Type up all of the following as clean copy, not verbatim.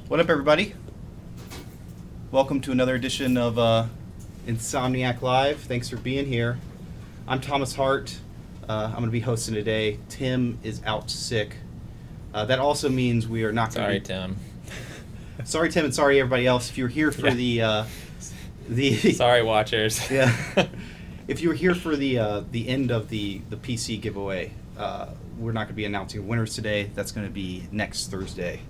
What up, everybody? Welcome to another edition of Insomniac Live. Thanks for being here. I'm Thomas Hart. I'm going to be hosting today. Tim is out sick. That also means we are not going Sorry, to Tim. Sorry, Tim, and sorry, everybody else. If you're here for the Sorry, watchers. Yeah. If you were here for the end of the PC giveaway, we're not going to be announcing winners today. That's going to be next Thursday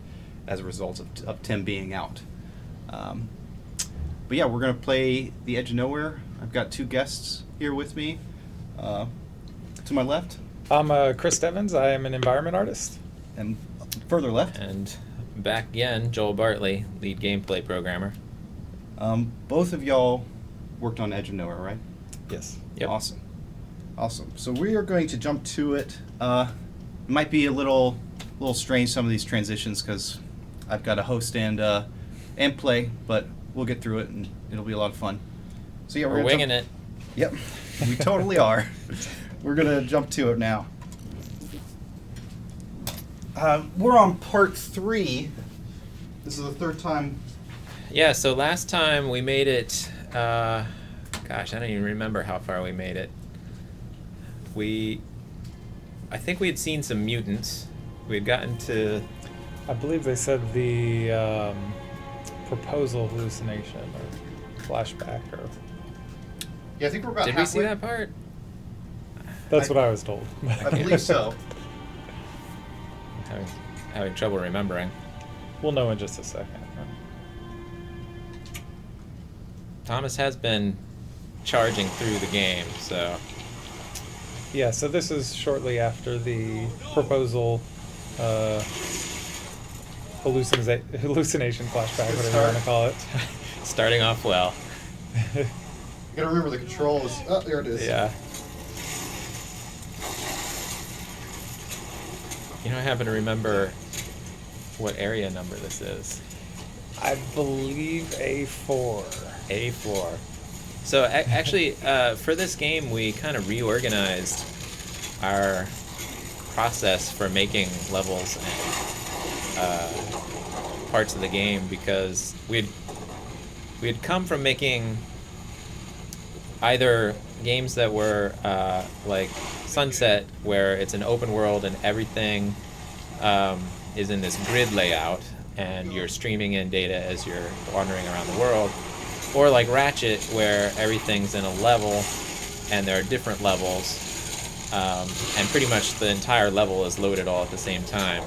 as a result of Tim being out. But yeah, we're going to play The Edge of Nowhere. I've got two guests here with me. To my left. I'm Chris Evans. I am an environment artist. And further left. And back again, Joel Bartley, lead gameplay programmer. Both of y'all worked on Edge of Nowhere, right? Yes. Yep. Awesome. So we are going to jump to it. It might be a little strange, some of these transitions, because I've got to host and play, but we'll get through it and it'll be a lot of fun. So yeah, we're winging it. Yep, we totally are. We're gonna jump to it now. We're on part 3. This is the third time. Yeah, so last time we made it, gosh, I don't even remember how far we made it. I think we had seen some mutants. We had gotten to... I believe they said the proposal hallucination or flashback or... Yeah, I think we're about Did halfway. we see that part? That's what I was told. I believe so. Having trouble remembering. We'll know in just a second. Thomas has been charging through the game, so... Yeah, so this is shortly after the proposal hallucination flashback, whatever you want to call it. Starting off well. You gotta remember the controls. Oh, there it is. Yeah. You know, I happen to remember what area number this is. I believe A4. A4. So actually, for this game, we kind of reorganized our process for making levels and parts of the game, because we'd come from making either games that were like Sunset, where it's an open world and everything is in this grid layout and you're streaming in data as you're wandering around the world, or like Ratchet, where everything's in a level and there are different levels, and pretty much the entire level is loaded all at the same time.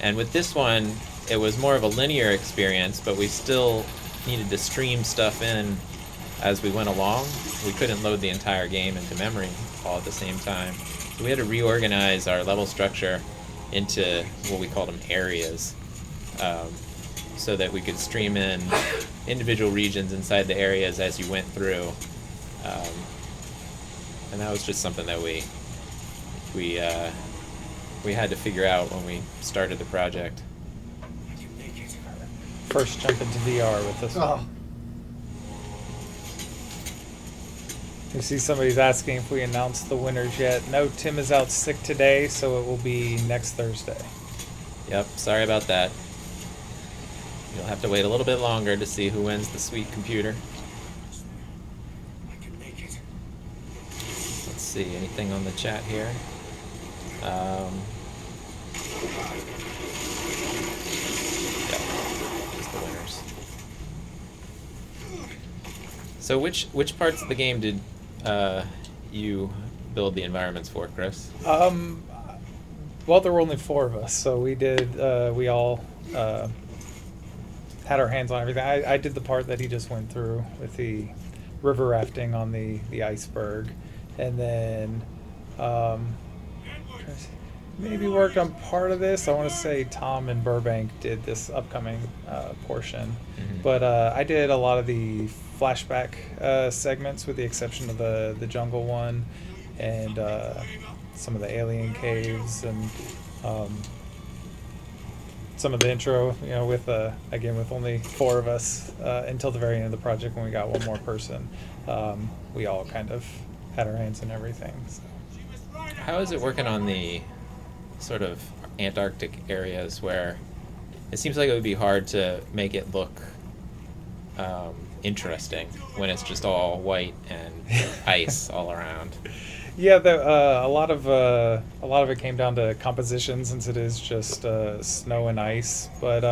And with this one, it was more of a linear experience, but we still needed to stream stuff in as we went along. We couldn't load the entire game into memory all at the same time. So we had to reorganize our level structure into what we called them areas, so that we could stream in individual regions inside the areas as you went through. And that was just something that we had to figure out when we started the project. First jump into VR with this one. You see somebody's asking if we announced the winners yet. No, Tim is out sick today, so it will be next Thursday. Yep, sorry about that. You'll have to wait a little bit longer to see who wins the sweet computer. Let's see, anything on the chat here? Yeah, just the winners. So which parts of the game did you build the environments for, Chris? Well, there were only 4 of us, so we did. We all had our hands on everything. I did the part that he just went through with the river rafting on the iceberg, and then maybe worked on part of this. I want to say Tom and Burbank did this upcoming portion, Mm-hmm. but I did a lot of the flashback segments, with the exception of the jungle one and some of the alien caves and some of the intro, with again, with only 4 of us until the very end of the project, when we got one more person. We all kind of had our hands in everything. So. How is it working on the sort of Antarctic areas where it seems like it would be hard to make it look interesting when it's just all white and ice all around. Yeah, a lot of it came down to composition, since it is just snow and ice. But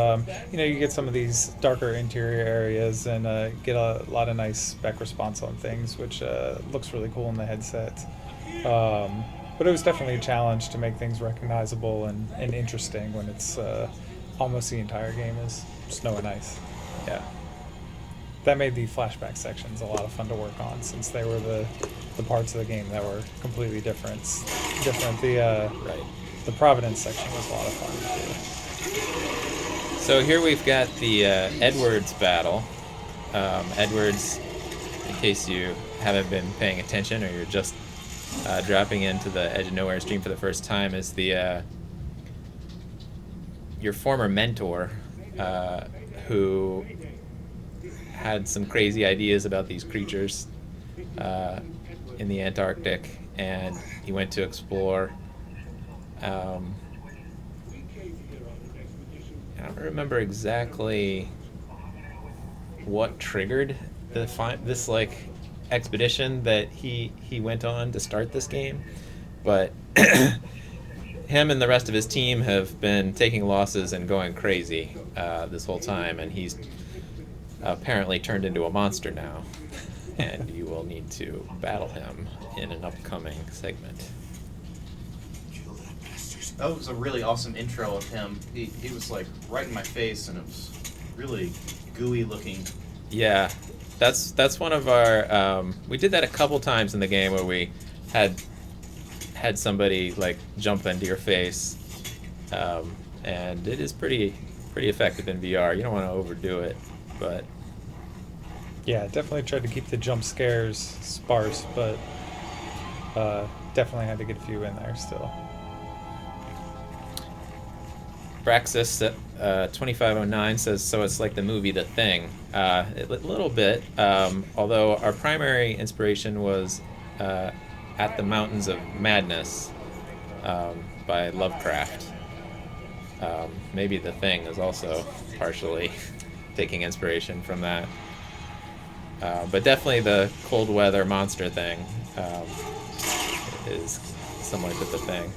you get some of these darker interior areas and get a lot of nice spec response on things, which looks really cool in the headset. But it was definitely a challenge to make things recognizable and interesting when it's almost the entire game is snow and ice. Yeah. That made the flashback sections a lot of fun to work on, since they were the parts of the game that were completely different. Right. The Providence section was a lot of fun too. So here we've got the Edwards battle. Edwards, in case you haven't been paying attention or you're just dropping into the Edge of Nowhere stream for the first time, is the your former mentor who had some crazy ideas about these creatures in the Antarctic, and he went to explore. I don't remember exactly what triggered this like expedition that he went on to start this game, but him and the rest of his team have been taking losses and going crazy this whole time, and he's apparently turned into a monster now, and you will need to battle him in an upcoming segment. That was a really awesome intro of him. He was like right in my face, and it was really gooey looking. Yeah, that's one of our. We did that a couple times in the game where we had somebody like jump into your face, and it is pretty effective in VR. You don't want to overdo it, but Yeah, definitely tried to keep the jump scares sparse, but definitely had to get a few in there still. Praxis 2509 says, so it's like the movie The Thing. A little bit, although our primary inspiration was At the Mountains of Madness by Lovecraft. Maybe The Thing is also partially taking inspiration from that. But definitely the cold weather monster thing is similar to The Thing.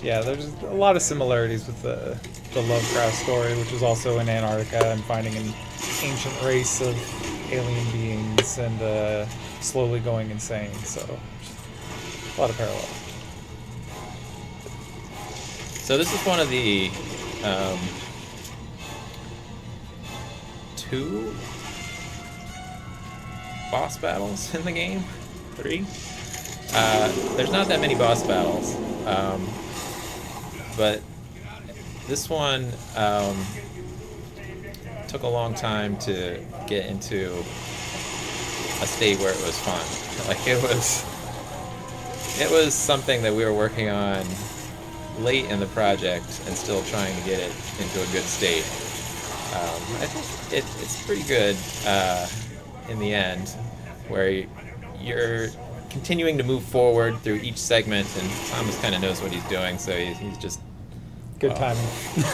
Yeah, there's a lot of similarities with the Lovecraft story, which was also in Antarctica and finding an ancient race of alien beings and slowly going insane. So, a lot of parallels. So this is one of the 2 boss battles in the game. 3. There's not that many boss battles. But this one took a long time to get into a state where it was fun. Like it was something that we were working on late in the project and still trying to get it into a good state. I think it's pretty good in the end, where you're continuing to move forward through each segment, and Thomas kind of knows what he's doing, so he's just Good timing. As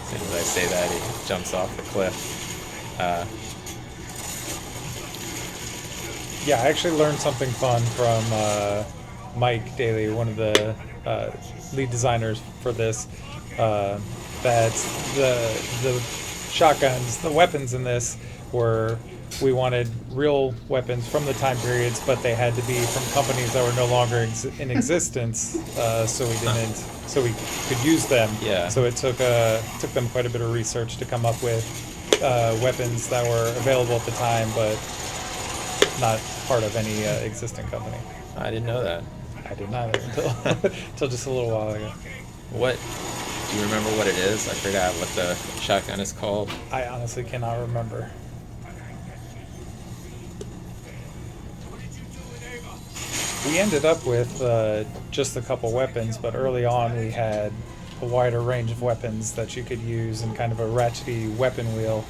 soon as I say that, he jumps off the cliff. Yeah, I actually learned something fun from Mike Daly, one of the lead designers for this. That the shotguns, the weapons in this were, we wanted real weapons from the time periods, but they had to be from companies that were no longer in existence, so we could use them. Yeah. So it took them quite a bit of research to come up with weapons that were available at the time, but not part of any existing company. I didn't know that. I didn't either until just a little while ago. What? Do you remember what it is? I forgot what the shotgun is called. I honestly cannot remember. We ended up with just a couple weapons, but early on we had a wider range of weapons that you could use and kind of a ratchety weapon wheel.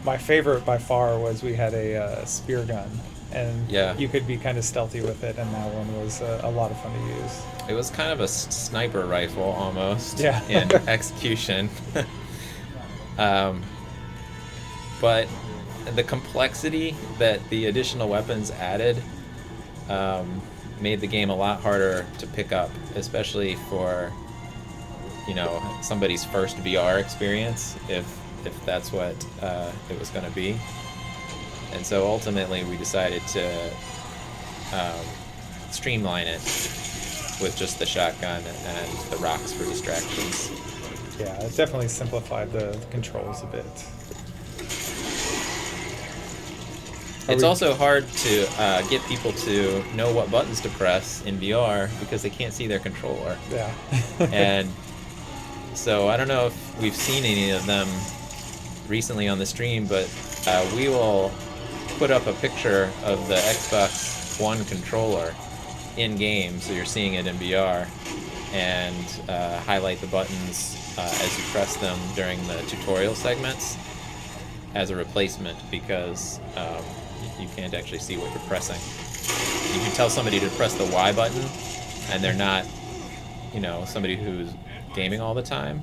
My favorite by far was we had a spear gun, and you could be kind of stealthy with it, and that one was a lot of fun to use. It was kind of a sniper rifle almost Yeah. in execution. But the complexity that the additional weapons added made the game a lot harder to pick up, especially for somebody's first VR experience, if that's what it was going to be. And so ultimately we decided to streamline it with just the shotgun and the rocks for distractions. Yeah, it definitely simplified the controls a bit. It's also hard to get people to know what buttons to press in VR because they can't see their controller. Yeah. And so I don't know if we've seen any of them recently on the stream, but we will put up a picture of the Xbox One controller in game, so you're seeing it in VR, and highlight the buttons as you press them during the tutorial segments as a replacement, because you can't actually see what you're pressing. You can tell somebody to press the Y button, and they're not, somebody who's gaming all the time.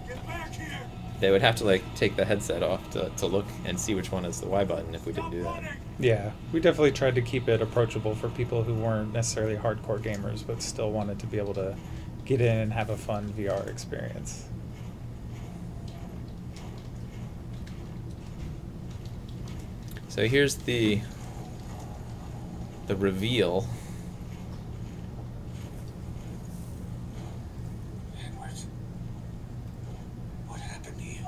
They would have to take the headset off to look and see which one is the Y button if we didn't do that. Yeah, we definitely tried to keep it approachable for people who weren't necessarily hardcore gamers, but still wanted to be able to get in and have a fun VR experience. So here's the reveal. Edward, what happened to you?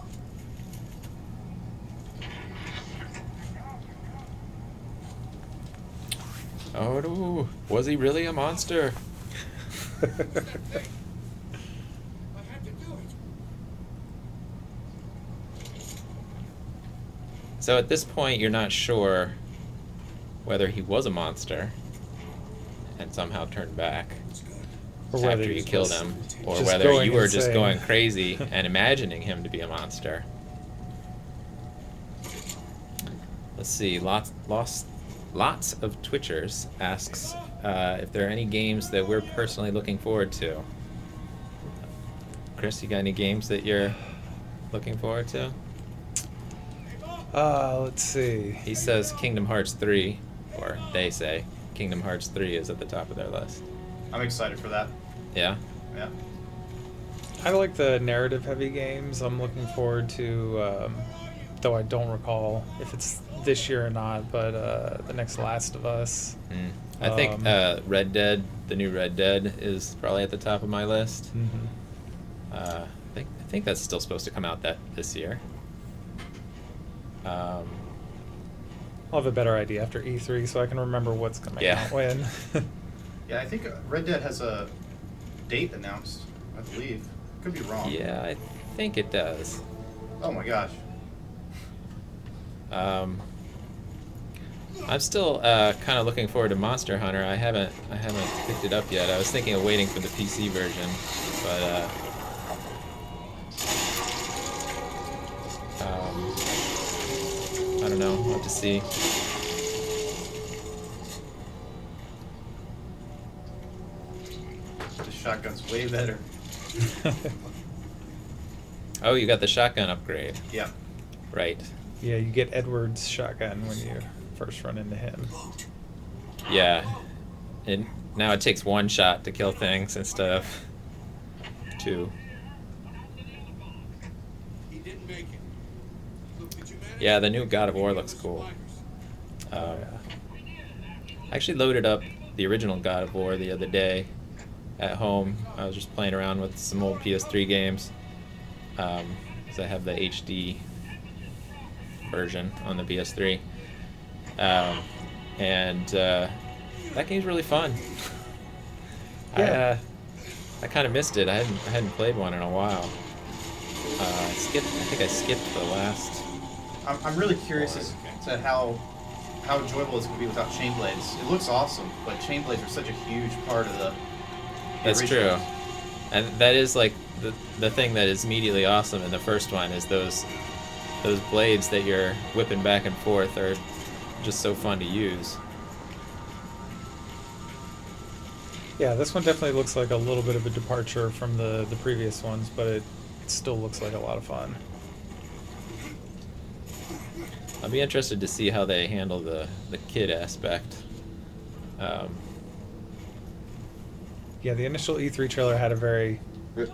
Oh, no. Was he really a monster? I had to do it. So at this point, you're not sure whether he was a monster and somehow turned back Or whether after he you was killed just- him, or just whether going you were just insane. going crazy and imagining him to be a monster. Let's see. Lots of Twitchers asks if there are any games that we're personally looking forward to. Chris, you got any games that you're looking forward to? Let's see. He says Kingdom Hearts 3, or they say Kingdom Hearts 3 is at the top of their list. I'm excited for that. Yeah? Yeah. I like the narrative-heavy games. I'm looking forward to, though I don't recall if it's this year or not, but the next Last of Us. I think Red Dead, the new Red Dead, is probably at the top of my list. Mm-hmm. I think that's still supposed to come out this year. I'll have a better idea after E3, so I can remember what's coming Yeah. out when. Yeah, I think Red Dead has a date announced, I believe. Could be wrong. Yeah, I think it does. Oh my gosh. I'm still kind of looking forward to Monster Hunter. I haven't picked it up yet. I was thinking of waiting for the PC version, but I don't know. We'll have to see. The shotgun's way better. Oh, you got the shotgun upgrade. Yeah. Right. Yeah, you get Edward's shotgun when you first run into him. Yeah. And now it takes one shot to kill things instead of two. He didn't make it. Look, did you manage Yeah, the to new make God of any War of looks the cool. survivors? I actually loaded up the original God of War the other day at home. I was just playing around with some old PS3 games, because I have the HD version on the PS3, and that game's really fun. Yeah. I kind of missed it. I hadn't played one in a while. I think I skipped the last. I'm really curious as to how enjoyable it's going to be without chain blades. It looks awesome, but chain blades are such a huge part of the That's original. true. And that is like the thing that is immediately awesome in the first one is those blades that you're whipping back and forth are just so fun to use. Yeah, this one definitely looks like a little bit of a departure from the previous ones, but it still looks like a lot of fun. I'll be interested to see how they handle the kid aspect. Yeah, the initial E3 trailer had a very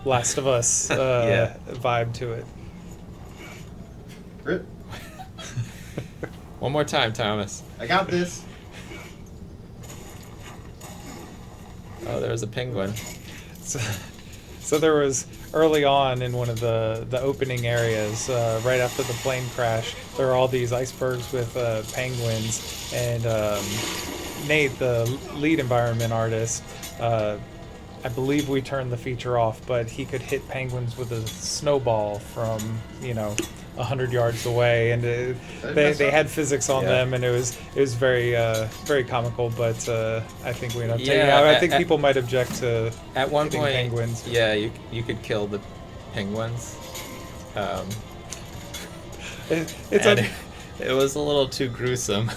Last of Us Yeah. vibe to it. Rip. One more time, Thomas. I got this. Oh, there's a penguin. So there was early on in one of the opening areas, right after the plane crash, there were all these icebergs with penguins, and Nate, the lead environment artist, I believe we turned the feature off, but he could hit penguins with a snowball from 100 yards away, and they had physics on Yeah. them, and it was very very comical. But I think we ended up taking Yeah, out. I think people might object to At one hitting point, penguins. yeah, you could kill the penguins. It's and un- it was a little too gruesome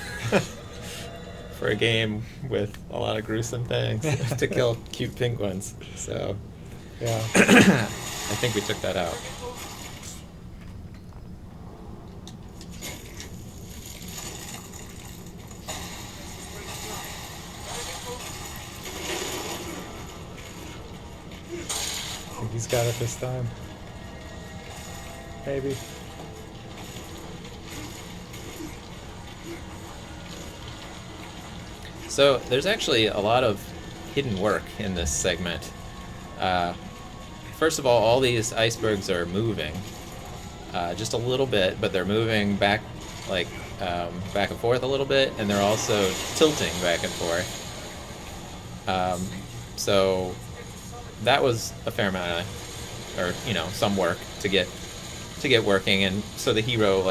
for a game with a lot of gruesome things to kill cute penguins. So yeah. I think we took that out. I think he's got it this time. Maybe. So there's actually a lot of hidden work in this segment. First of all these icebergs are moving just a little bit, but they're moving back back and forth a little bit, and they're also tilting back and forth. So that was a fair amount of, or some work to get working, and so the hero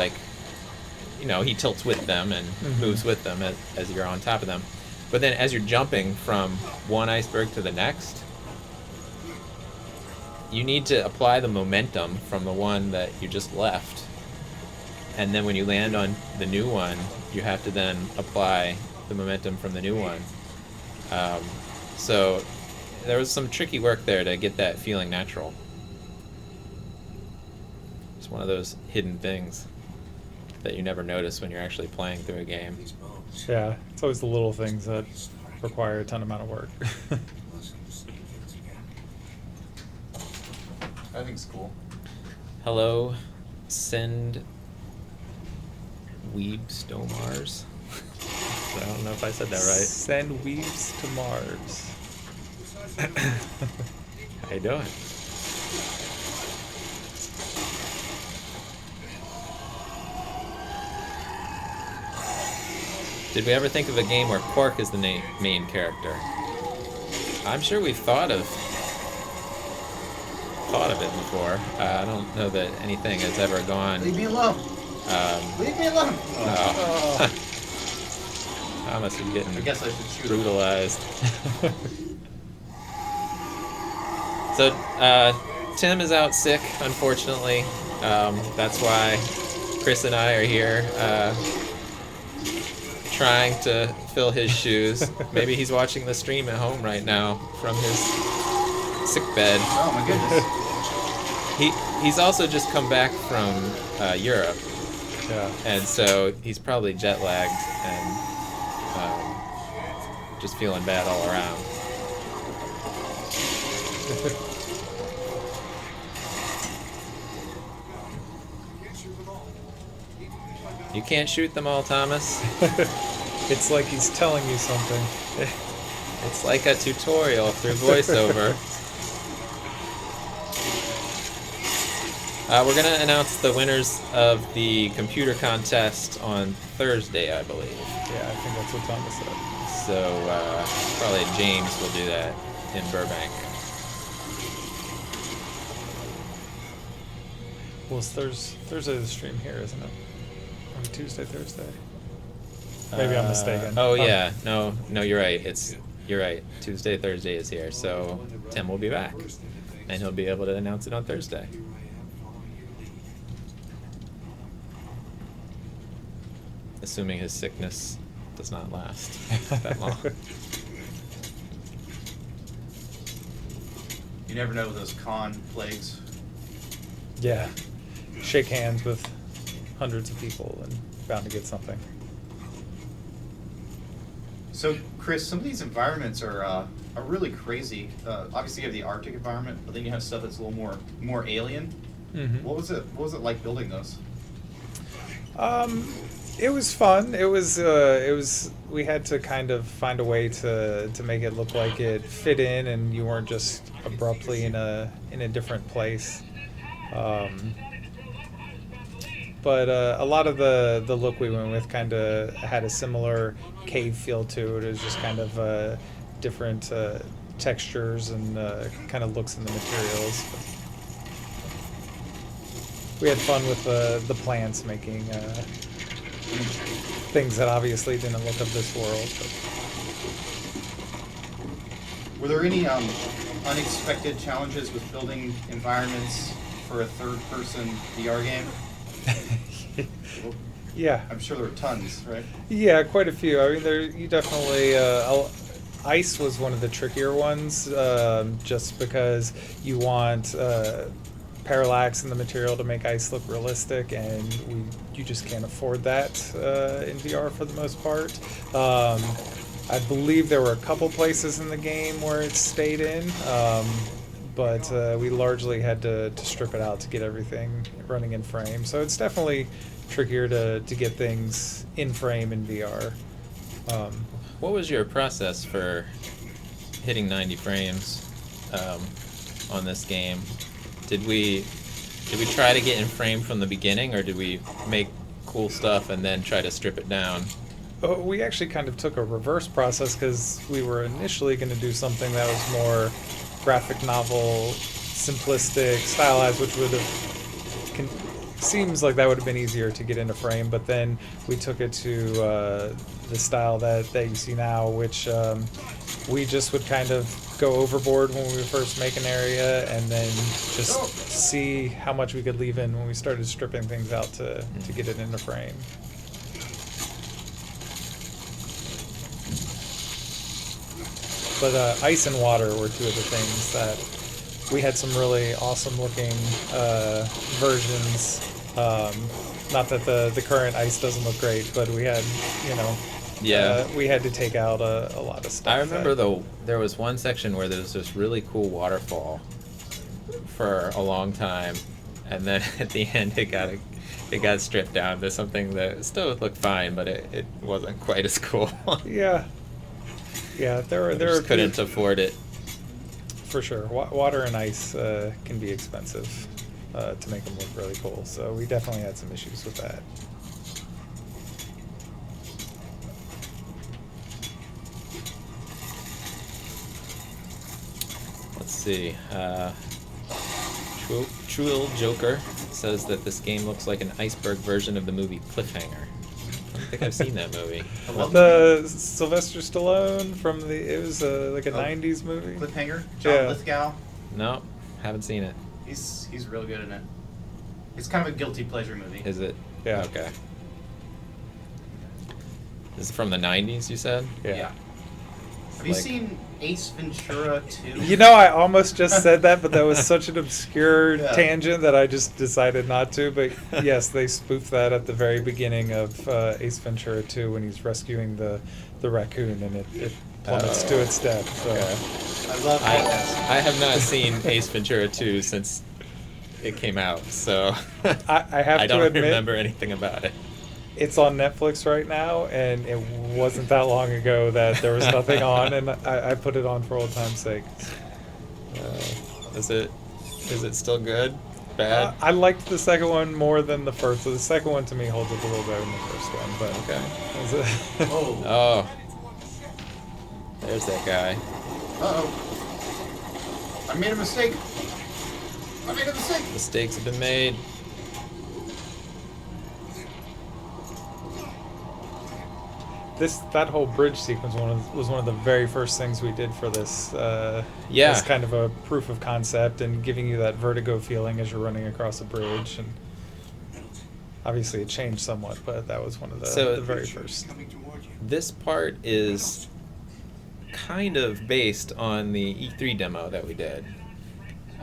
he tilts with them and moves with them as you're on top of them. But then as you're jumping from one iceberg to the next, you need to apply the momentum from the one that you just left. And then when you land on the new one, you have to then apply the momentum from the new one. So there was some tricky work there to get that feeling natural. It's one of those hidden things that you never notice when you're actually playing through a game. Yeah, it's always the little things that require a ton amount of work. I think it's cool. Hello, send Weebs to Mars. I don't know if I said that right. Send weebs to Mars. How you doing? Did we ever think of a game where Quark is the main character? I'm sure we've thought of it before. I don't know that anything has ever gone. Leave me alone. Leave me alone. Oh. Thomas is getting I guess I should shoot him. brutalized. So Tim is out sick, unfortunately. That's why Chris and I are here trying to fill his shoes. Maybe he's watching the stream at home right now from his sick bed. Oh my goodness. He's also just come back from Europe, Yeah. and so he's probably jet lagged and just feeling bad all around. You can't shoot them all, Thomas. It's like he's telling you something. It's like a tutorial through voiceover. We're going to announce the winners of the computer contest on Thursday, I believe. Yeah, I think that's what Thomas said. So probably James will do that in Burbank. Well, it's Thursday the stream here, isn't it? Or Tuesday, Thursday? Maybe I'm mistaken. Oh yeah, no, you're right. You're right. Tuesday, Thursday is here, so Tim will be back, and he'll be able to announce it on Thursday. Assuming his sickness does not last that long. You never know with those con plagues. Yeah. Shake hands with hundreds of people and bound to get something. So, Chris, some of these environments are really crazy. Obviously, you have the Arctic environment, but then you have stuff that's a little more alien. Mm-hmm. What was it like building those? It was fun. It was we had to kind of find a way to make it look like it fit in and you weren't just abruptly in a different place. But a lot of the look we went with kind of had a similar cave feel to it. It was just kind of different textures and kind of looks in the materials. We had fun with the plants making things that obviously didn't look of this world. But. Were there any unexpected challenges with building environments for a third-person VR game? Yeah. I'm sure there were tons, right? Yeah, quite a few. I mean, you definitely. Ice was one of the trickier ones, just because you want parallax in the material to make ice look realistic, and you just can't afford that in VR for the most part. I believe there were a couple places in the game where it stayed in, but we largely had to strip it out to get everything running in frame. So it's definitely trickier to get things in frame in VR. What was your process for hitting 90 frames on this game? Did we try to get in frame from the beginning, or did we make cool stuff and then try to strip it down? We actually kind of took a reverse process because we were initially going to do something that was more graphic novel, simplistic, stylized, which would have seems like that would have been easier to get into frame. But then we took it to the style that you see now, which we just would kind of go overboard when we would first make an area, and then just see how much we could leave in when we started stripping things out to get it into frame. But ice and water were two of the things that we had some really awesome looking versions. Not that the current ice doesn't look great, but we had, we had to take out a lot of stuff. I remember though, there was one section where there was this really cool waterfall for a long time, and then at the end it got stripped down to something that still looked fine, but it wasn't quite as cool. Yeah, there were just couldn't afford it. For sure, water and ice can be expensive to make them look really cool. So we definitely had some issues with that. Let's see. Truel Joker says that this game looks like an iceberg version of the movie Cliffhanger. I don't think I've seen that movie. The Sylvester Stallone from it was like a 90s movie. Cliffhanger? John Lithgow? No, haven't seen it. He's real good in it. It's kind of a guilty pleasure movie. Is it? Yeah. Okay. Is it from the 90s, you said? Yeah. Have you seen Ace Ventura 2? I almost just said that, but that was such an obscure tangent that I just decided not to. But yes, they spoofed that at the very beginning of Ace Ventura 2 when he's rescuing the raccoon and it plummets to its death. So. Okay. I love that. I have not seen Ace Ventura 2 since it came out, so I have I to don't admit, remember anything about it. It's on Netflix right now, and it wasn't that long ago that there was nothing on, and I put it on for old time's sake. Is it still good? Bad? I liked the second one more than the first. So the second one to me holds up a little better than the first one. But okay. Oh. There's that guy. Uh-oh. I made a mistake. Mistakes have been made. That whole bridge sequence was one of the very first things we did for this. Yeah. As kind of a proof of concept and giving you that vertigo feeling as you're running across a bridge. And obviously it changed somewhat, but that was one of the very first. This part is kind of based on the E3 demo that we did.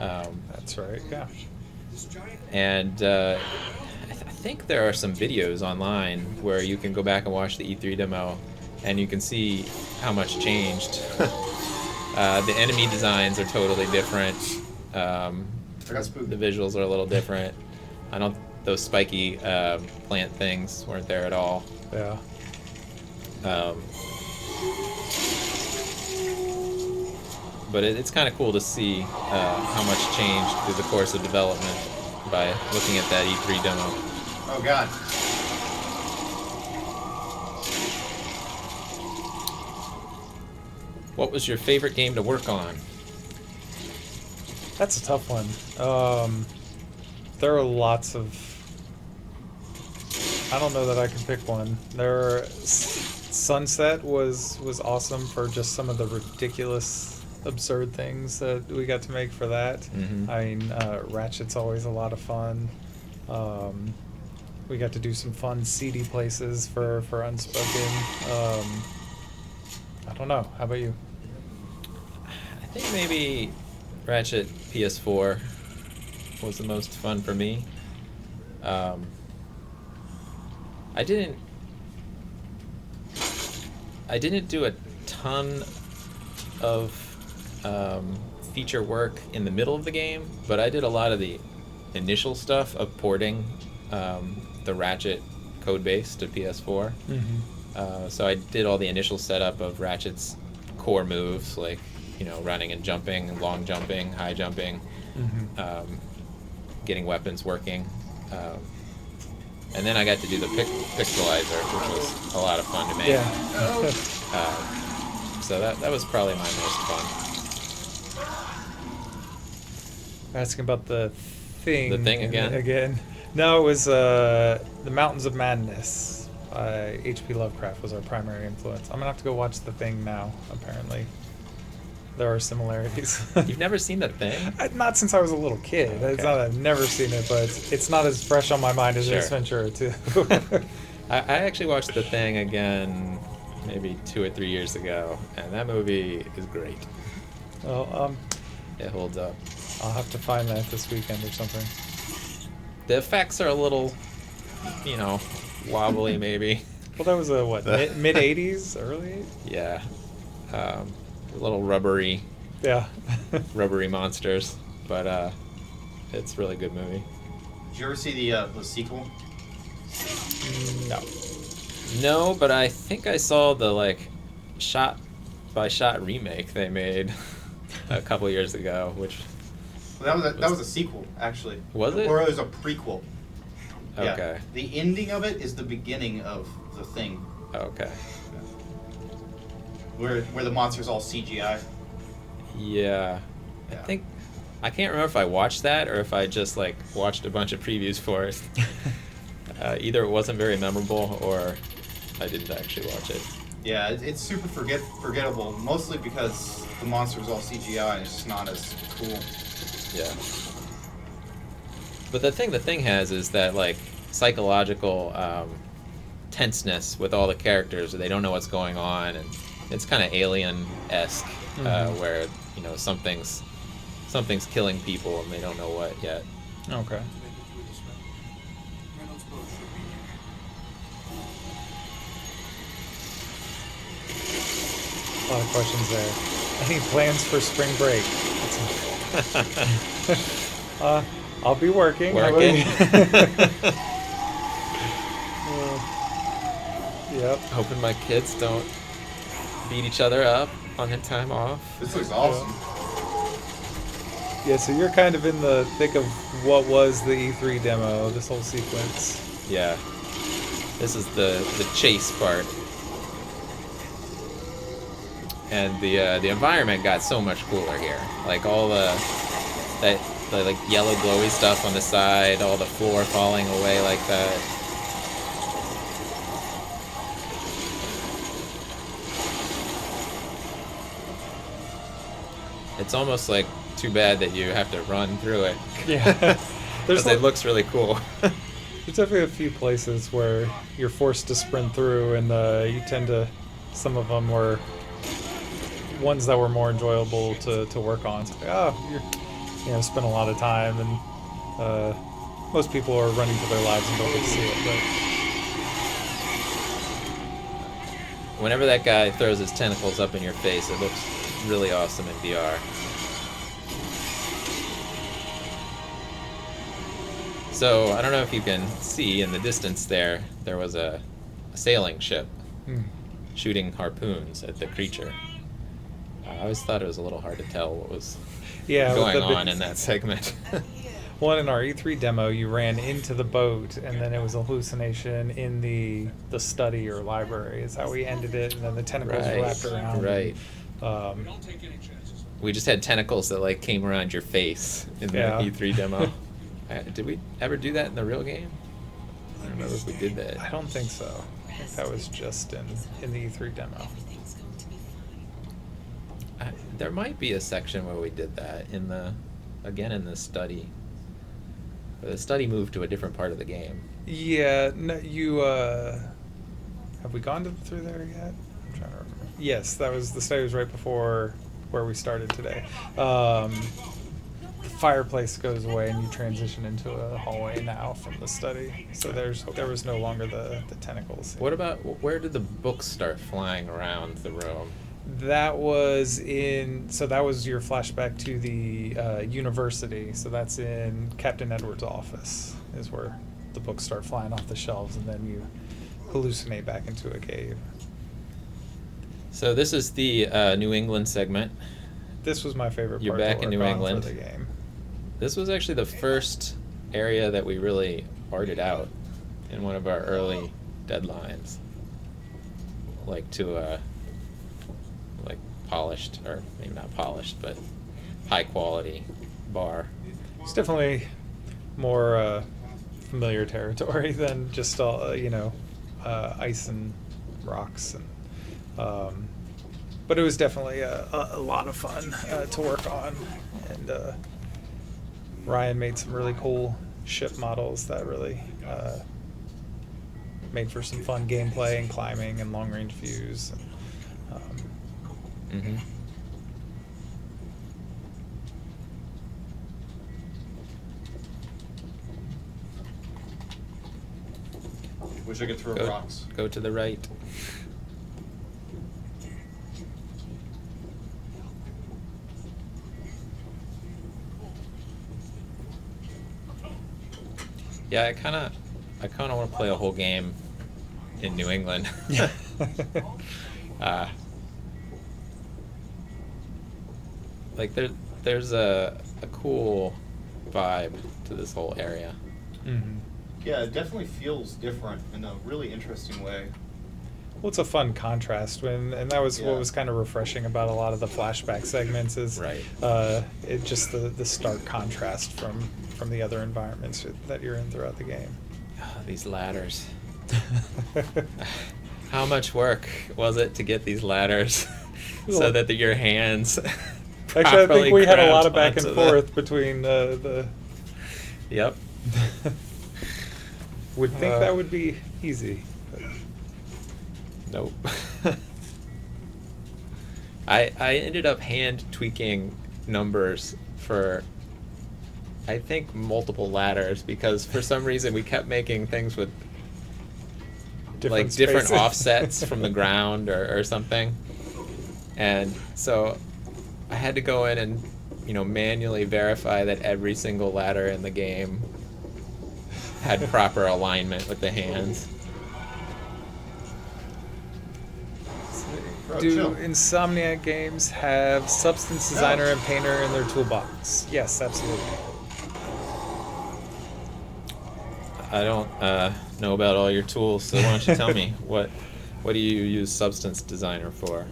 That's right. Yeah. And I think there are some videos online where you can go back and watch the E3 demo, and you can see how much changed. The enemy designs are totally different. I got spooked. The visuals are a little different. Those spiky plant things weren't there at all. Yeah. But it's kind of cool to see how much changed through the course of development by looking at that E3 demo. Oh God. What was your favorite game to work on? That's a tough one. There are lots of. I don't know that I can pick one. Sunset was awesome for just some of the ridiculous, absurd things that we got to make for that. Mm-hmm. I mean, Ratchet's always a lot of fun. We got to do some fun, seedy places for Unspoken. I don't know. How about you? I think maybe Ratchet PS4 was the most fun for me. I didn't do a ton of feature work in the middle of the game, but I did a lot of the initial stuff of porting the Ratchet code base to PS4. Mm-hmm. So I did all the initial setup of Ratchet's core moves, like, you know, running and jumping, long jumping, high jumping, Mm-hmm. Getting weapons working. And then I got to do the pixelizer, which was a lot of fun to make. Yeah. So that was probably my most fun. Asking about the thing. The Thing again? Again. No, it was The Mountains of Madness by H.P. Lovecraft was our primary influence. I'm gonna have to go watch The Thing now. Apparently, there are similarities. You've never seen The Thing? Not since I was a little kid. It's Okay. not that I've never seen it, but it's not as fresh on my mind as Sure. Ace Ventura 2. I actually watched The Thing again maybe 2 or 3 years ago, and that movie is great. Well, It holds up. I'll have to find that this weekend or something. The effects are a little, you know, wobbly maybe. Well, that was mid 80s, early? Yeah. A little rubbery Yeah. monsters, but it's a really good movie. Did you ever see the sequel? No. No, but I think I saw the like shot by shot remake they made a couple years ago, which Well, that was a sequel, actually. Was it? Or it was a prequel. Yeah. okay. The ending of it is the beginning of the thing, Okay. where the monster's all CGI. Yeah. I Yeah. think I can't remember if I watched that or if I just like watched a bunch of previews for it. Either it wasn't very memorable or I didn't actually watch it. Yeah, it's super forgettable, mostly because the monster's all CGI and it's just not as cool. Yeah. But the thing has is that like psychological tenseness with all the characters. They don't know what's going on, and it's kind of Alien-esque, where you know something's killing people and they don't know what yet. Okay. A lot of questions there. Any plans for spring break? I'll be working. How about Working. you? Yep. Hoping my kids don't beat each other up on their time off. This looks awesome. Yeah, so you're kind of in the thick of what was the E3 demo, this whole sequence. Yeah. This is the chase part. And the environment got so much cooler here. Like all the like yellow glowy stuff on the side, all the floor falling away like that. It's almost like too bad that you have to run through it. Yeah. Because it looks really cool. There's definitely a few places where you're forced to sprint through, and you tend to. Some of them were ones that were more enjoyable to work on. It's like, spend a lot of time, and most people are running for their lives and don't get to see it. But Whenever that guy throws his tentacles up in your face, it looks really awesome in VR. So, I don't know if you can see in the distance there was a sailing ship shooting harpoons at the creature. I always thought it was a little hard to tell what was going on in that segment. One in our E3 demo, you ran into the boat, and then it was a hallucination in the study or library. Is how we ended it, and then the tentacles wrapped around. Right. And, Don't take any chances. We just had tentacles that like came around your face in the E3 demo. Did we ever do that in the real game? I don't remember if we did that. I don't think so. I think that was just in the E3 demo. There might be a section where we did that in the study. But the study moved to a different part of the game. Yeah, no, you have we gone through there yet? I'm trying to remember. Yes, the study was right before where we started today. The fireplace goes away and you transition into a hallway now from the study. So there was no longer the tentacles. What about where did the books start flying around the room? That was that was your flashback to the university. So that's in Captain Edward's office is where the books start flying off the shelves, and then you hallucinate back into a cave. So this is the New England segment. This was my favorite part. You're back in New England. For the game. This was actually the first area that we really arted out in one of our early deadlines. Like to like polished, or maybe not polished, but high quality bar. It's definitely more familiar territory than just ice and rocks, and but it was definitely a lot of fun to work on, and Ryan made some really cool ship models that really made for some fun gameplay and climbing and long range views. Mm-hmm. Wish I could throw rocks. Go to the right. Yeah, I kind of want to play a whole game in New England. Like there's a cool vibe to this whole area. Mm-hmm. Yeah, it definitely feels different in a really interesting way. Well, it's a fun contrast, and that was what was kind of refreshing about a lot of the flashback segments is it just the stark contrast from the other environments that you're in throughout the game. Oh, these ladders. How much work was it to get these ladders so that your hands Actually, I think we had a lot of back and onto forth between the... Yep. Would think that would be easy. But... Nope. I ended up hand tweaking numbers for, I think, multiple ladders, because for some reason we kept making things with different offsets from the ground or something. And so I had to go in and manually verify that every single ladder in the game had proper alignment with the hands. Do Insomniac games have Substance Designer and Painter in their toolbox? Yes, absolutely. I don't know about all your tools, so why don't you tell me what do you use Substance Designer for?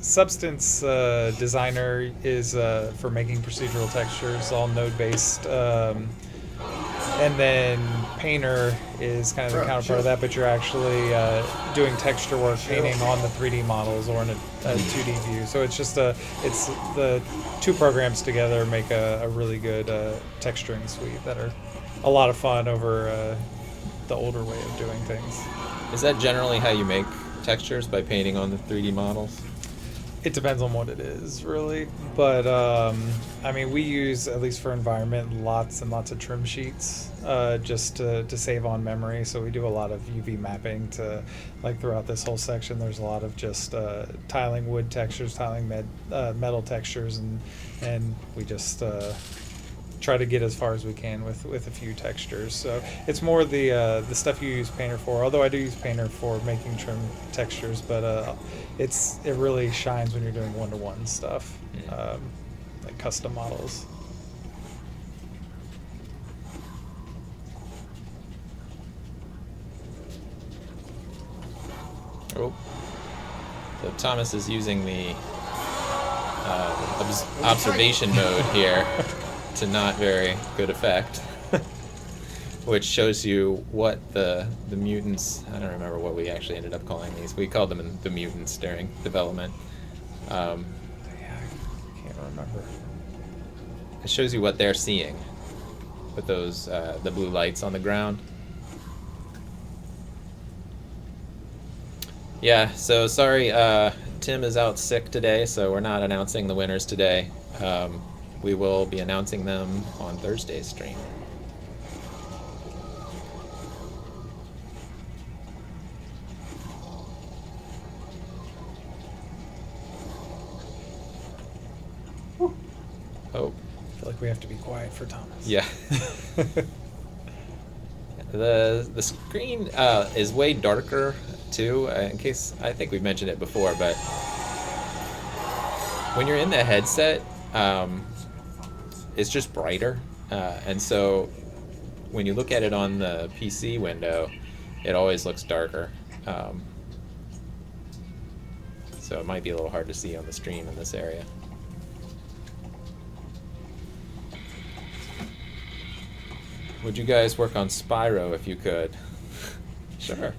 Substance Designer is for making procedural textures, all node-based, and then Painter is kind of the counterpart of that, but you're actually doing texture work, painting on the 3D models or in a 2D view. So it's just it's the two programs together make a really good texturing suite that are a lot of fun over the older way of doing things. Is that generally how you make textures, by painting on the 3D models? It depends on what it is, really. But I mean, we use, at least for environment, lots and lots of trim sheets just to save on memory. So we do a lot of UV mapping to, like, throughout this whole section. There's a lot of just tiling wood textures, tiling metal textures, and we just try to get as far as we can with a few textures. So it's more the stuff you use Painter for. Although I do use Painter for making trim textures, but it really shines when you're doing one-to-one stuff, like custom models. Oh, so Thomas is using the observation mode here to not very good effect, which shows you what the mutants, I don't remember what we actually ended up calling these. We called them the mutants during development. Yeah, I can't remember. It shows you what they're seeing with those the blue lights on the ground. Yeah, so sorry, Tim is out sick today, so we're not announcing the winners today. We will be announcing them on Thursday's stream. Oh. I feel like we have to be quiet for Thomas. Yeah. The screen is way darker too. In case, I think we've mentioned it before, but when you're in the headset, it's just brighter, and so when you look at it on the PC window, it always looks darker. So it might be a little hard to see on the stream in this area. Would you guys work on Spyro if you could? Sure.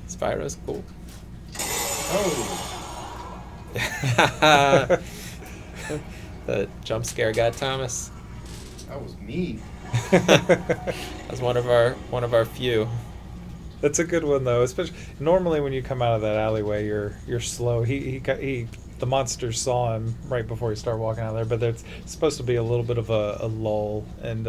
Spyro's cool. Oh. The jump scare got Thomas. That was mean. That's one of our few. That's a good one though. Especially normally when you come out of that alleyway, you're slow. The monsters saw him right before he started walking out there, but there's supposed to be a little bit of a lull and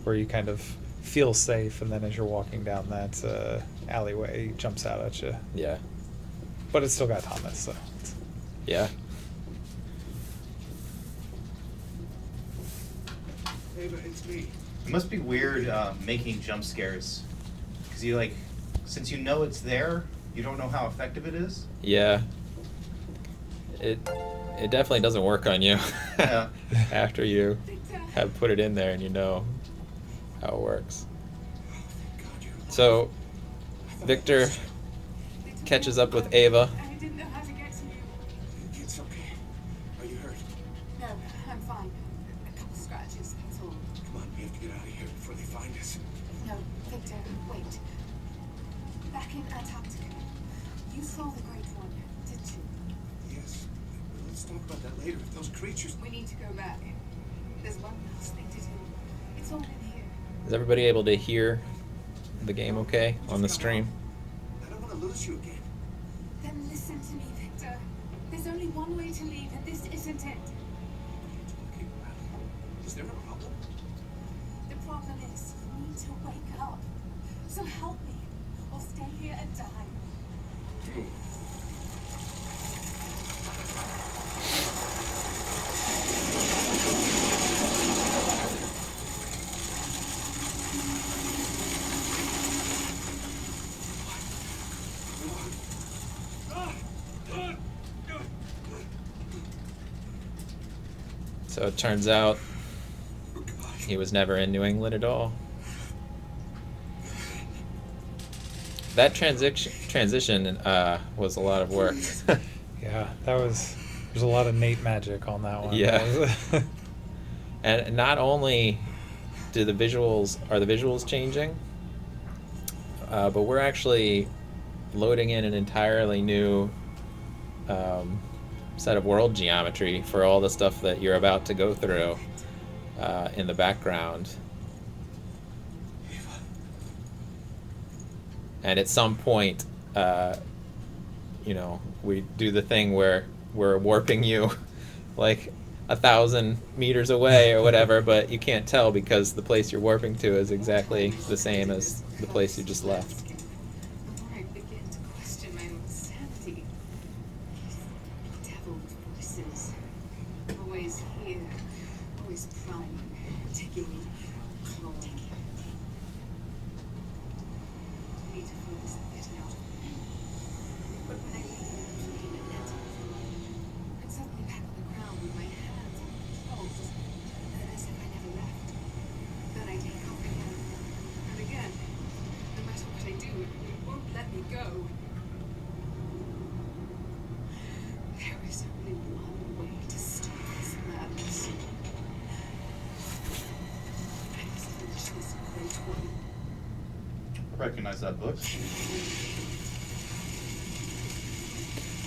where you kind of feel safe, and then as you're walking down that alleyway, he jumps out at you. Yeah. But it's still got Thomas, so. Yeah. Hey, but it's me. It must be weird making jump scares, because you since you know it's there, you don't know how effective it is. Yeah. It definitely doesn't work on you. Yeah. After you have put it in there and you know how it works. So Victor catches up with Ava. I didn't know how to get to you. It's okay. Are you hurt? No, I'm fine. A couple scratches, that's all. Come on, we have to get out of here before they find us. No, Victor, wait. Back in Antarctica, you saw the Great One, didn't you? Yes. Well, let's talk about that later. If those creatures... We need to go back. There's one last thing to do. It's all in here. Is everybody able to hear the game okay on the stream? I don't want to lose you again. Then listen to me, Victor. There's only one way to leave, and this isn't it. What are you talking about? Is there a problem? The problem is, you need to wake up. So help me, or stay here and die. So it turns out he was never in New England at all. That transition was a lot of work. Yeah, there's a lot of Nate magic on that one. Yeah. And not only are the visuals changing, but we're actually loading in an entirely new set of world geometry for all the stuff that you're about to go through in the background. And at some point, we do the thing where we're warping you like 1,000 meters away or whatever, but you can't tell because the place you're warping to is exactly the same as the place you just left. The more I begin to question my own sanity, these deviled voices, always here, always prying, digging, clawing. I need to focus on getting out of here. But when I leave, looking at it, I'm suddenly back on the ground with my hands on the controls, as if I never left. Then I take off again, and again. No matter what I do, it won't let me go. There is only one way to stop this madness. I must finish this great one. Recognize that book.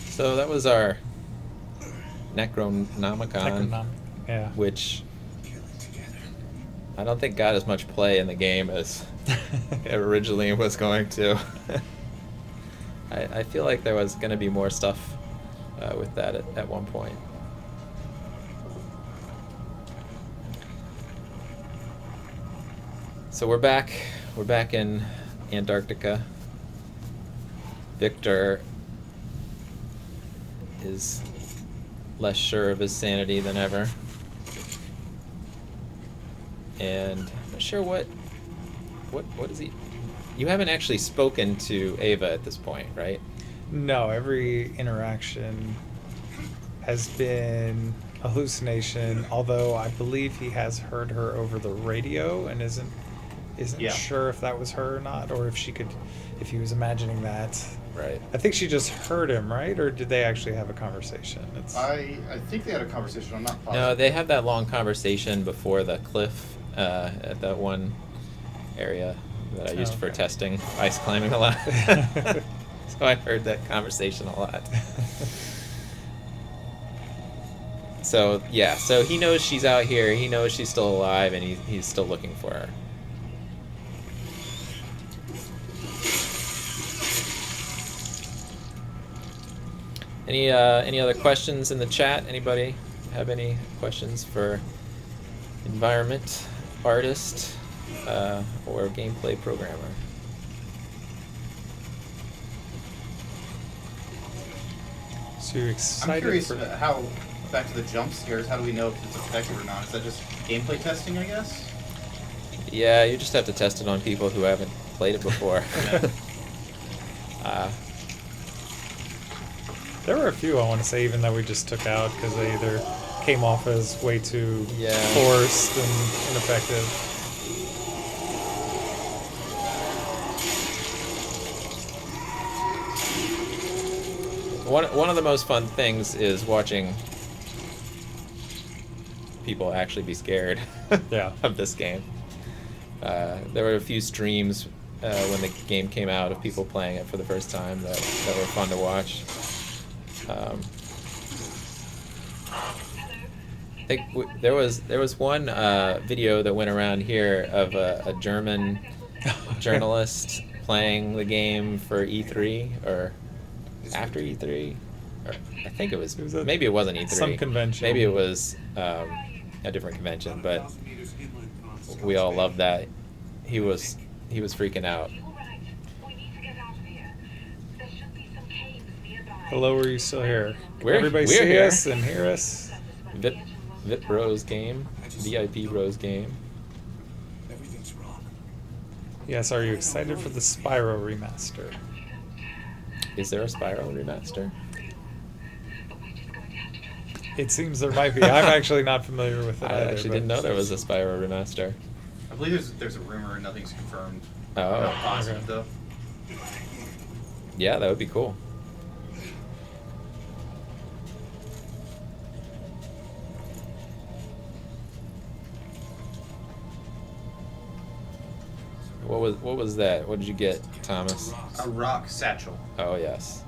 So that was our Necronomicon, Yeah. which I don't think got as much play in the game as it originally was going to. I feel like there was going to be more stuff with that at one point. So we're back in Antarctica. Victor is less sure of his sanity than ever. And I'm not sure what is he... You haven't actually spoken to Ava at this point, right? No, every interaction has been a hallucination, although I believe he has heard her over the radio and isn't Yeah. sure if that was her or not, or if he was imagining that. Right. I think she just heard him, right? Or did they actually have a conversation? I think they had a conversation. I'm not positive. No, they have that long conversation before the cliff at that one area that I used for okay. testing ice climbing a lot. So I heard that conversation a lot. So yeah, so he knows she's out here. He knows she's still alive, and he's still looking for her. Any other questions in the chat? Anybody have any questions for environment artist or gameplay programmer? So you're I'm excited curious for how, back to the jump scares, how do we know if it's effective or not? Is that just gameplay testing, I guess? Yeah, you just have to test it on people who haven't played it before. There were a few, I want to say, even that we just took out because they either came off as way too forced and ineffective. One of the most fun things is watching people actually be scared Yeah. of this game. There were a few streams when the game came out of people playing it for the first time that were fun to watch. I think there was one video that went around here of a German journalist playing the game for E3 or after E3, or I think it was maybe it wasn't E3. Some convention. Maybe it was a different convention, but we all loved that. He was freaking out. Hello, are you still here? We're Everybody see here. us and hear us? VIP Bros game, VIP Bros game. Everything's wrong. Yes, are you excited for the Spyro remaster? Is there a Spyro remaster? It seems there might be. I'm actually not familiar with it I either. actually but- didn't know there was a Spyro remaster. I believe there's a rumor and nothing's confirmed. Oh. Not positive, Okay. though. Yeah, that would be cool. What was that? What did you get, Thomas? A rock satchel. Oh yes.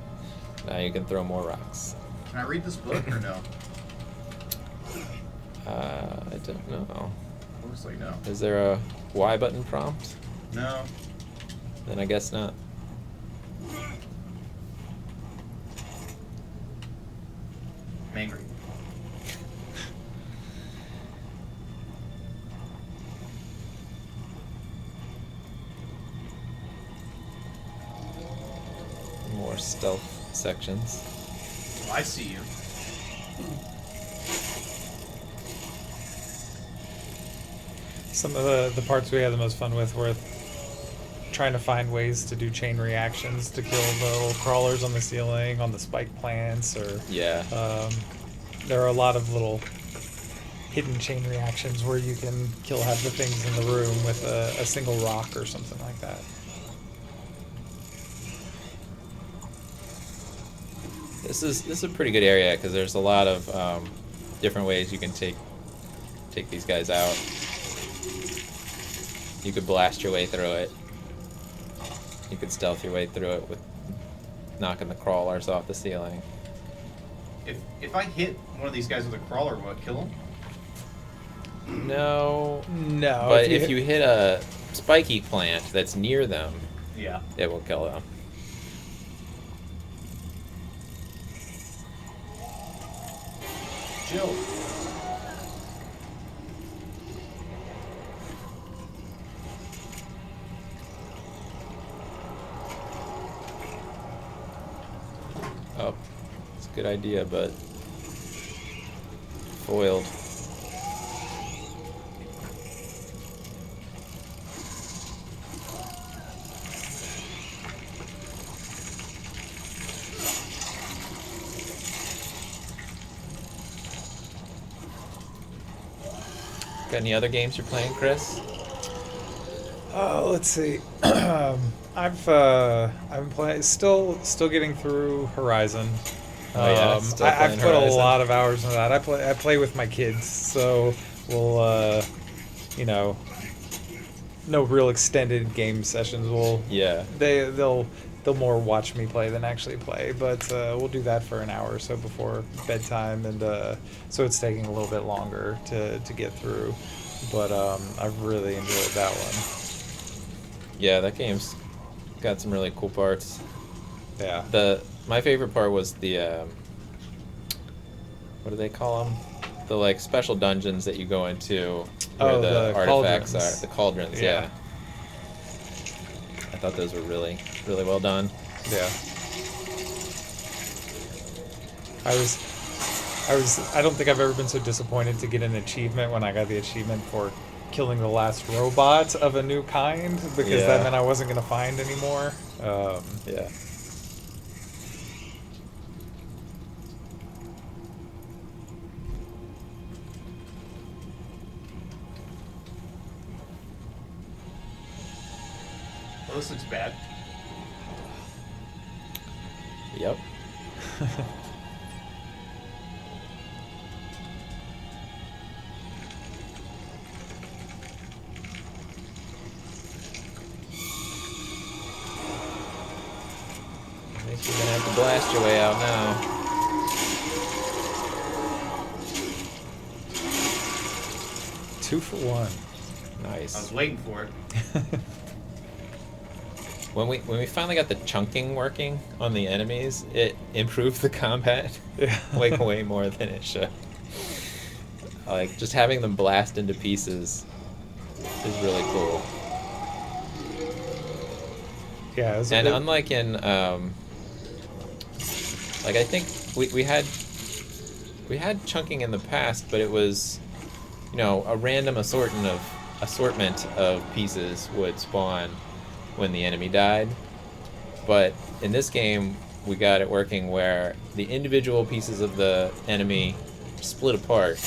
Now you can throw more rocks. Can I read this book or no? I don't know. Looks like no. Is there a Y button prompt? No. Then I guess not. stealth sections. Oh, I see you. Some of the parts we had the most fun with were trying to find ways to do chain reactions to kill the little crawlers on the ceiling, on the spike plants, or Yeah. there are a lot of little hidden chain reactions where you can kill half the things in the room with a single rock or something like that. This is a pretty good area because there's a lot of different ways you can take these guys out. You could blast your way through it. You could stealth your way through it with knocking the crawlers off the ceiling. If I hit one of these guys with a crawler, will it kill him? No. No, But if you hit a spiky plant that's near them, Yeah. it will kill them. Jill. Oh, it's a good idea, but foiled. Got any other games you're playing, Chris? Let's see. I've been playing, still getting through Horizon. Oh, yeah, still I've playing put a Horizon. lot of hours into that. I play with my kids, so we'll no real extended game sessions. Yeah. They'll more watch me play than actually play, but we'll do that for an hour or so before bedtime, and so it's taking a little bit longer to get through. But I've really enjoyed that one. Yeah, that game's got some really cool parts. Yeah. My favorite part was the what do they call them? The like special dungeons that you go into where Oh, the the artifacts cauldrons. are. The cauldrons, Yeah. yeah. I thought those were really, really well done. Yeah. I don't think I've ever been so disappointed to get an achievement when I got the achievement for killing the last robot of a new kind, because Yeah. that meant I wasn't going to find any more. Yeah. Well, this looks bad. Yep. I guess you're gonna have to blast your way out now. 2 for 1. I was Nice. waiting for it. When we finally got the chunking working on the enemies, it improved the combat Yeah. like way more than it should. Like just having them blast into pieces is really cool. Yeah. It was a And bit- unlike in like I think we had chunking in the past, but it was, you know, a random assortment of pieces would spawn when the enemy died. But in this game, we got it working where the individual pieces of the enemy split apart,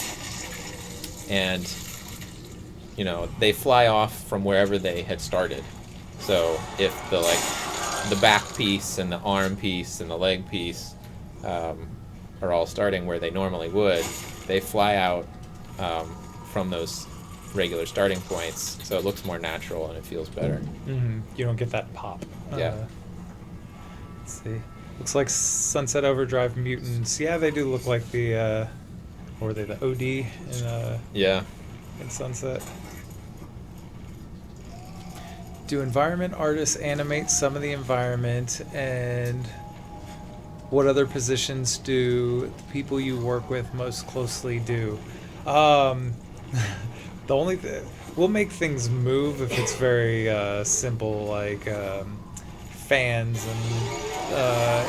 and you know, they fly off from wherever they had started. So if the back piece and the arm piece and the leg piece are all starting where they normally would, they fly out from those regular starting points, so it looks more natural and it feels better. Mhm. You don't get that pop. Yeah. Let's see. Looks like Sunset Overdrive mutants. Yeah, they do look like the or were they the OD Yeah. in Sunset? Do environment artists animate some of the environment, and what other positions do the people you work with most closely do? The only we'll make things move if it's very simple, like fans and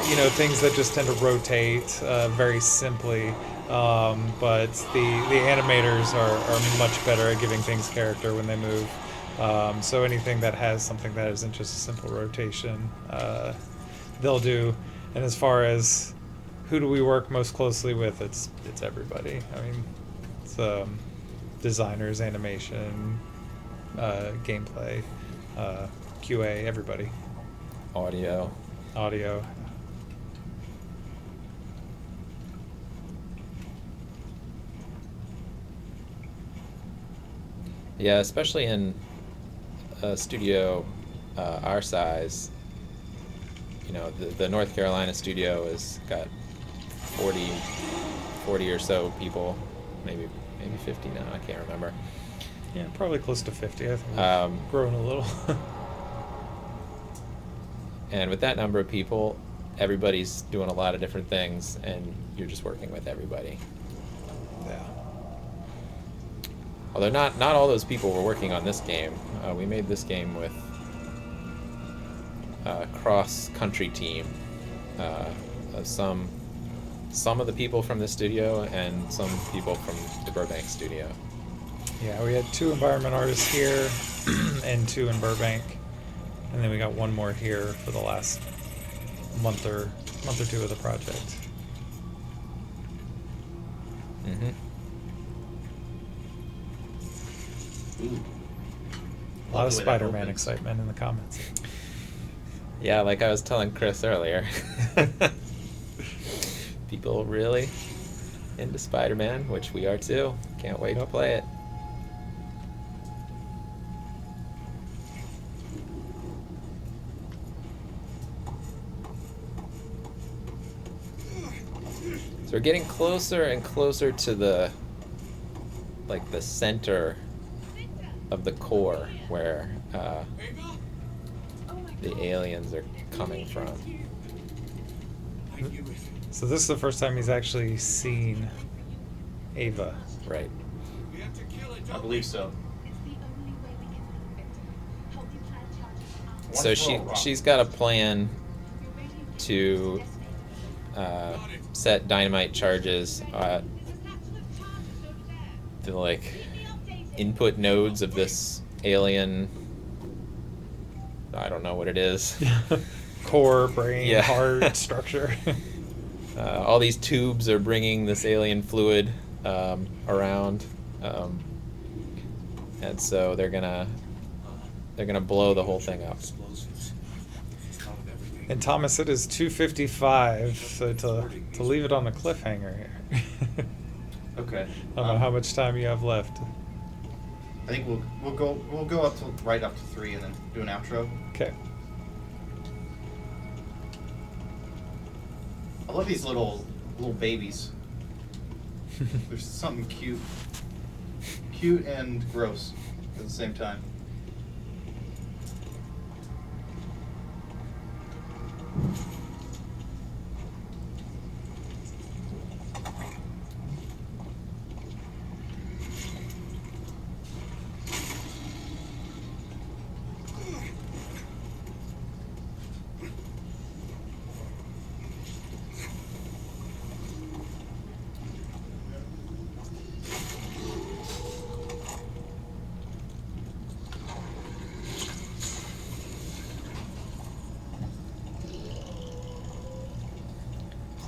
you know, things that just tend to rotate very simply. But the animators are much better at giving things character when they move. So anything that has something that isn't just a simple rotation, they'll do. And as far as who do we work most closely with, it's everybody. I mean, it's designers, animation, gameplay, QA, everybody. Audio. Audio. Yeah, especially in a studio our size. You know, the North Carolina studio has got 40 or so people, maybe 50 now. I can't remember. Yeah, probably close to 50. I think Um, we've grown a little. And with that number of people, everybody's doing a lot of different things, and you're just working with everybody. Yeah. Although not all those people were working on this game. We made this game with a cross-country team. Some of the people from the studio and some people from the Burbank studio. Yeah, we had 2 environment artists here and 2 in Burbank. And then we got 1 more here for the last month or 2 of the project. Mm-hmm. Ooh. A lot of Love the way that Spider-Man opens. excitement in the comments. Yeah, like I was telling Chris earlier. People really into Spider-Man, which we are too. Can't wait to play it. So we're getting closer and closer to the center of the core where the aliens are coming from. So this is the first time he's actually seen Ava. Right. We have to kill it, I don't believe so. It's the only way we can prevent it. Help you plan charges. So she's got a plan to set dynamite charges at the input nodes of this alien. I don't know what it is. Core, brain, Yeah. heart, structure. All these tubes are bringing this alien fluid around, and so they're gonna blow the whole thing up. And Thomas, it is 2:55, so to leave it on a cliffhanger here. Okay. I don't know how much time you have left. I think we'll go up to right up to 3 and then do an outro. Okay. I love these little babies. There's something cute and gross at the same time.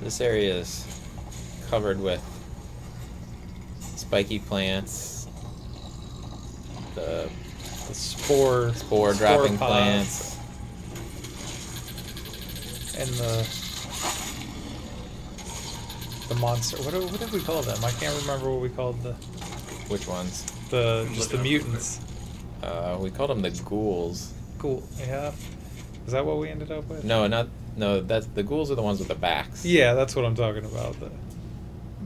This area is covered with spiky plants, the The spore dropping pods, plants. and the monster. What did we call them? I can't remember what we called Which ones? just the mutants. We called them the ghouls. Cool. Yeah. Is that what we ended up with? No, that's the ghouls are the ones with the backs. Yeah, that's what I'm talking about.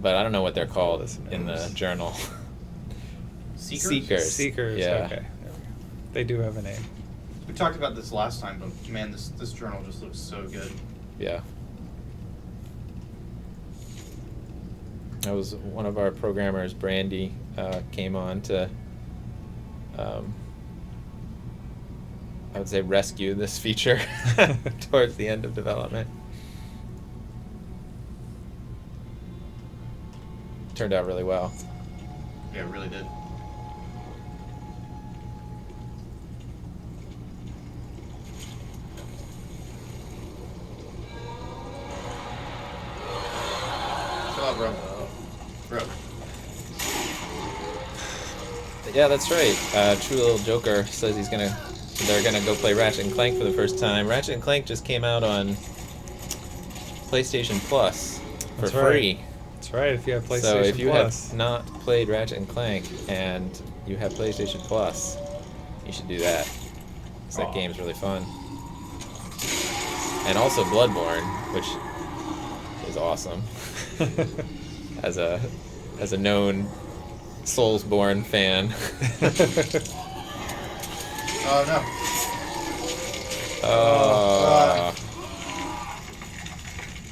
But I don't know what they're called Listeners. in the journal. Seekers? Seekers. Yeah. Okay. There we go. They do have a name. We talked about this last time, but man, this journal just looks so good. Yeah. That was one of our programmers, Brandy, came on to. I would say, rescue this feature towards the end of development. Turned out really well. Yeah, it really did. Chill out, bro. Bro. Yeah, that's right. True Little Joker says they're gonna go play Ratchet and Clank for the first time. Ratchet and Clank just came out on PlayStation Plus for That's right. free. That's right. If you have PlayStation So if you Plus. have not played Ratchet and Clank and you have PlayStation Plus, you should do that. 'Cause that Aw. game's really fun. And also Bloodborne, which is awesome. as a known Soulsborne fan. Oh no. Oh.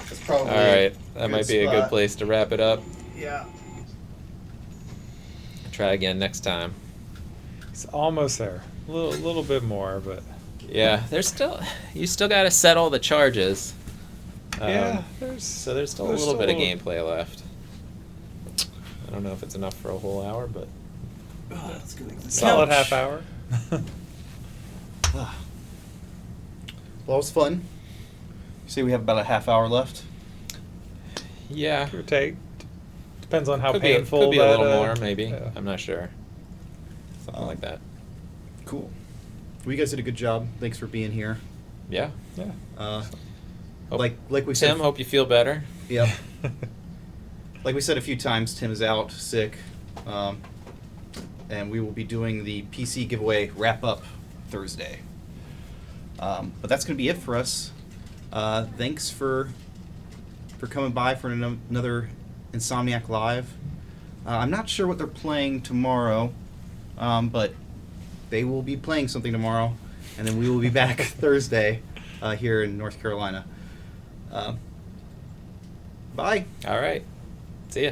That's probably. All right, that good might be a good spot. place to wrap it up. Yeah. Try again next time. It's almost there. A little bit more, but Yeah, you still got to set all the charges. yeah, So there's still a there's little bit of still- gameplay left. I don't know if it's enough for a whole hour, but solid half hour. Well, it was fun. You say we have about a half hour left? yeah, Give or take. Depends on how could painful. could be a that, little more, maybe. yeah. I'm not sure. Something like that. Cool. Well, you guys did a good job. Thanks for being here. Yeah. Yeah. Hope- Like we said. Tim, hope you feel better. Yep. Like we said a few times, Tim is out sick, and we will be doing the PC giveaway wrap up Thursday. But that's going to be it for us. Thanks for coming by for another Insomniac Live. I'm not sure what they're playing tomorrow, but they will be playing something tomorrow, and then we will be back Thursday here in North Carolina. Bye. All right. See ya.